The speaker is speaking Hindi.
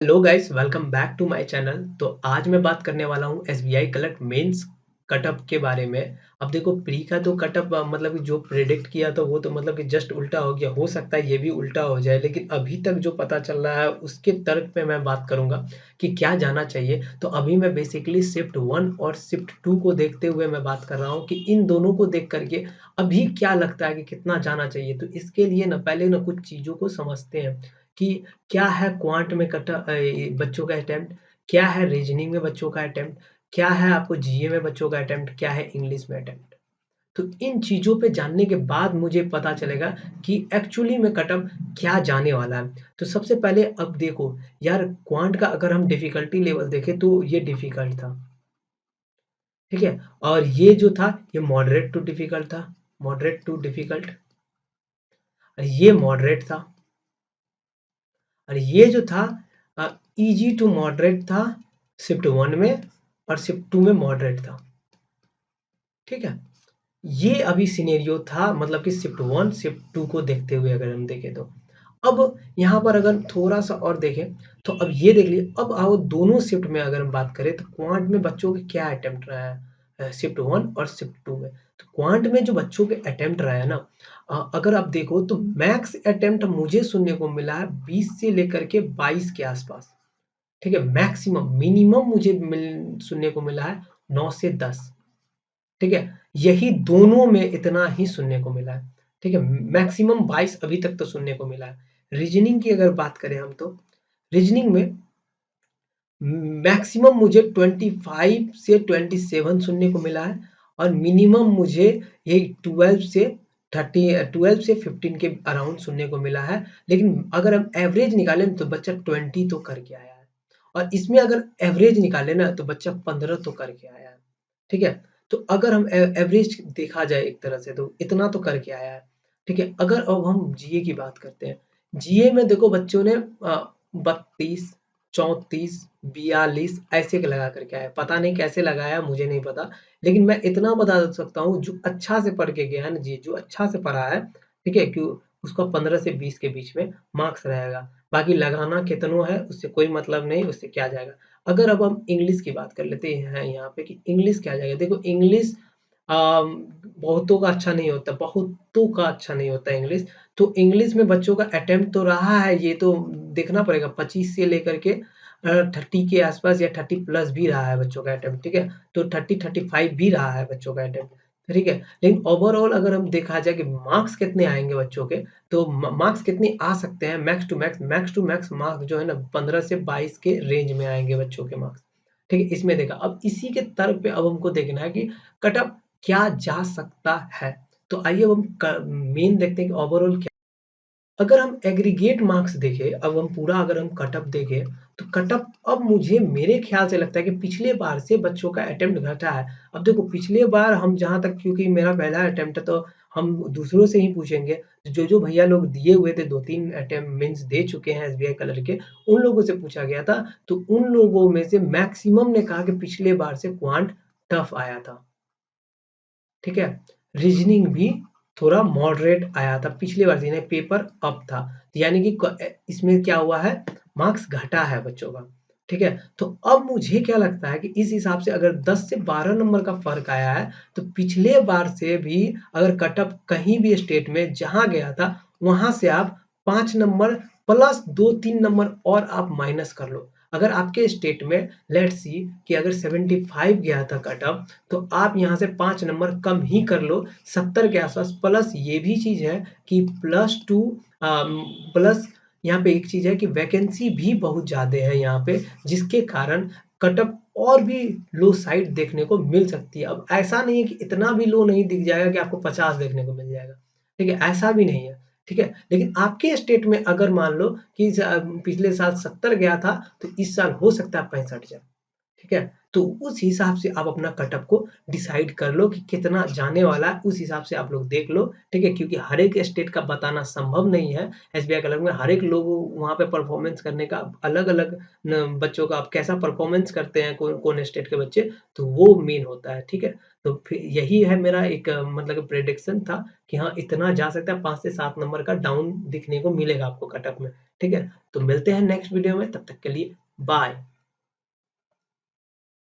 Hello guys, welcome back to my channel. तो आज मैं बात करने वाला हूँ एसबीआई क्लर्क मेंस कटअप के बारे में। अब देखो प्री का तो कटअप मतलब कि जो प्रेडिक्ट किया था वो तो मतलब कि जस्ट उल्टा हो गया। हो सकता है ये भी उल्टा हो जाए, लेकिन अभी तक जो पता चल रहा है उसके तर्क पे मैं बात करूंगा कि क्या जाना चाहिए। तो अभी मैं बेसिकली शिफ्ट 1 और शिफ्ट 2 को देखते हुए मैं बात कर रहा हूँ कि इन दोनों को देख करके अभी क्या लगता है कि कितना जाना चाहिए। तो इसके लिए ना पहले ना कुछ चीज़ों को समझते हैं कि क्या है क्वांट में बच्चों का अटेम्प्ट, क्या है रीजनिंग में बच्चों का अटेम्प्ट, क्या है आपको जीए में बच्चों का अटेम्प्ट, क्या है इंग्लिश में अटेम्प्ट। तो इन चीज़ों पे जानने के बाद मुझे पता चलेगा कि एक्चुअली में कटअप क्या जाने वाला है। तो सबसे पहले अब देखो यार, क्वांट का अगर हम डिफ़िकल्टी लेवल देखें तो ये डिफ़िकल्ट था, ठीक है? और ये जो था ये मॉडरेट टू डिफ़िकल्ट था, मॉडरेट टू डिफ़िकल्ट। और ये मॉडरेट था। और ये जो था ईजी टू मॉडरेट था शिफ्ट 1 में, और शिफ्ट 2 में मॉडरेट था, ठीक है? ये अभी सिनेरियो था मतलब कि शिफ्ट 1 शिफ्ट 2 को देखते हुए अगर हम देखें तो। अब यहाँ पर अगर थोड़ा-सा और देखें तो अब ये देख लीजिए, अब आओ दोनों शिफ्ट में अगर हम बात करें तो क्वांट में बच्चों के क्या अटेम्प्ट रहा है शिफ्ट 1 और शिफ्ट 2 में। तो क्वांट में जो बच्चों के अटेम्प्ट रहा है ना, अगर आप देखो तो मैक्स अटेम्प्ट मुझे सुनने को मिला है 20 से लेकर के 22 के आसपास। ठीक है? मैक्सिमम, मिनिमम मुझे सुनने को मिला है 9 से 10, ठीक है? यही दोनों में इतना ही सुनने को मिला है, ठीक है? मैक्सिमम 22 अभी तक तो सुनने को मिला है। रीजनिंग की अगर बात करें हम तो रीजनिंग में मैक्सिमम मुझे 25 से 27 सुनने को मिला है, और मिनिमम मुझे यही 12 से 15 के अराउंड सुनने को मिला है। लेकिन अगर हम एवरेज निकालें तो बच्चा 20 तो करके आया है, और इसमें अगर एवरेज निकालें ना तो बच्चा 15 तो करके आया है, ठीक है? तो अगर हम एवरेज देखा जाए एक तरह से तो इतना तो करके आया है, ठीक है? अगर अब हम जीए की बात करते हैं, जीए में देखो बच्चों ने 32, 34, 42 ऐसे के लगा करके आया। पता नहीं कैसे लगाया, मुझे नहीं पता। लेकिन मैं इतना बता सकता हूँ, जो अच्छा से पढ़ के गया है ना जी, जो अच्छा से पढ़ा है, ठीक है? कि उसका 15 से 20 के बीच में मार्क्स रहेगा। बाकी लगाना कितनों है उससे कोई मतलब नहीं, उससे क्या जाएगा। अगर अब हम इंग्लिश की बात कर लेते हैं यहाँ पे कि इंग्लिश क्या जाएगा। देखो इंग्लिश बहुतों का अच्छा नहीं होता, बहुतों का अच्छा नहीं होता इंग्लिश। तो इंग्लिश में बच्चों का अटेम्प्ट तो रहा है, ये तो देखना पड़ेगा 25 से लेकर के 30 के आसपास या 30 प्लस भी रहा है बच्चों का अटेम्प्ट, ठीक है? तो 30-35 भी रहा है बच्चों का अटेम्प्ट, ठीक है? लेकिन ओवरऑल अगर हम देखा जाए कि मार्क्स कितने आएँगे बच्चों के, तो म मार्क्स कितने आ सकते हैं मैक्स टू मैक्स मार्क्स जो है ना 15 से 22 के रेंज में आएँगे बच्चों के मार्क्स, ठीक है? इसमें देखा। अब इसी के तर्क पे अब हमको देखना है कि कट ऑफ क्या जा सकता है। तो आइए अब हम क मेन देखते हैं कि ओवरऑल क्या। अगर हम एग्रीगेट मार्क्स देखें, अब हम पूरा अगर हम कटअप देखें, तो कटअप अब मुझे मेरे ख़्याल से लगता है कि पिछले बार से बच्चों का अटेम्प्ट घटा है। अब देखो पिछले बार हम जहाँ तक, क्योंकि मेरा पहला अटेम्प्ट है तो हम दूसरों से ही पूछेंगे। जो भैया लोग दिए हुए थे 2-3 अटेम्प्ट मीन्स दे चुके हैं एसबीआई कलर के, उन लोगों से पूछा गया था। तो उन लोगों में से मैक्सिमम ने कहा कि पिछले बार से क्वांट टफ आया था। ठीक है? रीज़निंग भी थोड़ा मॉडरेट आया था पिछली बार से, यानी पेपर अप था। यानी कि इसमें क्या हुआ है, मार्क्स घटा है बच्चों का, ठीक है? तो अब मुझे क्या लगता है कि इस हिसाब से अगर 10 से 12 नंबर का फ़र्क आया है, तो पिछले बार से भी अगर कट ऑफ कहीं भी स्टेट में जहाँ गया था, वहाँ से आप 5 नंबर प्लस 2-3 नंबर और आप माइनस कर लो। अगर आपके स्टेट में लेट्स सी कि अगर 75 गया था कट ऑफ, तो आप यहाँ से 5 नंबर कम ही कर लो 70 के आसपास। प्लस ये भी चीज़ है कि +2 प्लस यहाँ पे एक चीज़ है कि वैकेंसी भी बहुत ज़्यादा है यहाँ पे, जिसके कारण कट ऑफ और भी लो साइड देखने को मिल सकती है। अब ऐसा नहीं है कि इतना भी लो नहीं दिख जाएगा कि आपको 50 देखने को मिल जाएगा, ठीक है? ऐसा भी नहीं है, ठीक है? लेकिन आपके स्टेट में अगर मान लो कि पिछले साल 70 गया था, तो इस साल हो सकता है 65 जाए। ठीक है? तो उस हिसाब से आप अपना कटऑफ को डिसाइड कर लो कि कितना जाने वाला है, उस हिसाब से आप लोग देख लो, ठीक है? क्योंकि हर एक स्टेट का बताना संभव नहीं है। एसबीआई क्लर्क में हर एक लोग वहाँ पे परफॉर्मेंस करने का अलग-अलग न बच्चों का आप कैसा परफॉर्मेंस करते हैं, कौन स्टेट के बच्चे, तो वो मेन होता है, ठीक है? तो फिर यही है मेरा एक मतलब प्रेडिक्शन था कि हाँ, इतना जा सकता है 5 से 7 नंबर का डाउन दिखने को मिलेगा आपको कटऑफ में, ठीक है? तो मिलते हैं नेक्स्ट वीडियो में, तब तक के लिए बाय।